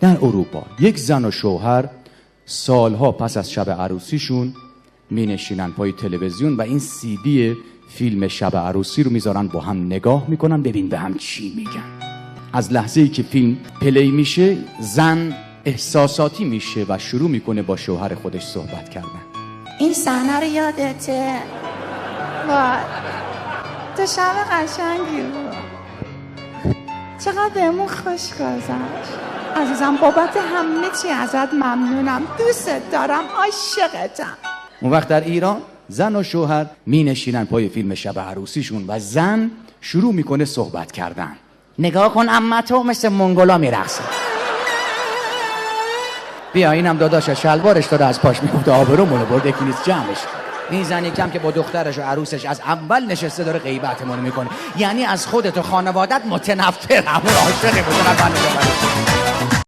در اروپا یک زن و شوهر سالها پس از شب عروسیشون می نشینن پای تلویزیون و این CD فیلم شب عروسی رو میذارن، با هم نگاه میکنن ببین به هم چی میگن. از لحظه ای که فیلم پلی میشه زن احساساتی میشه و شروع میکنه با شوهر خودش صحبت کردن. این صحنه رو یادته؟ وای تو شب قشنگی بود، چقدر بهمون خوش گذشت عزیزم، بابت همه چی ازت ممنونم، دوستت دارم، عاشقتم. اون وقت در ایران زن و شوهر می نشینن پای فیلم شب عروسیشون و زن شروع میکنه صحبت کردن. نگاه کن عمتو مثل منگولا میرقصه، بیا اینم داداش شلوارش داره از پاش میفته، آبرومونو برد یکی نیست جمعش. این زنی کم که با دخترش و عروسش از اول نشسته داره غیبتمون میکنه، یعنی از خودت و خانوادت متنفرم و عاشق متنفر.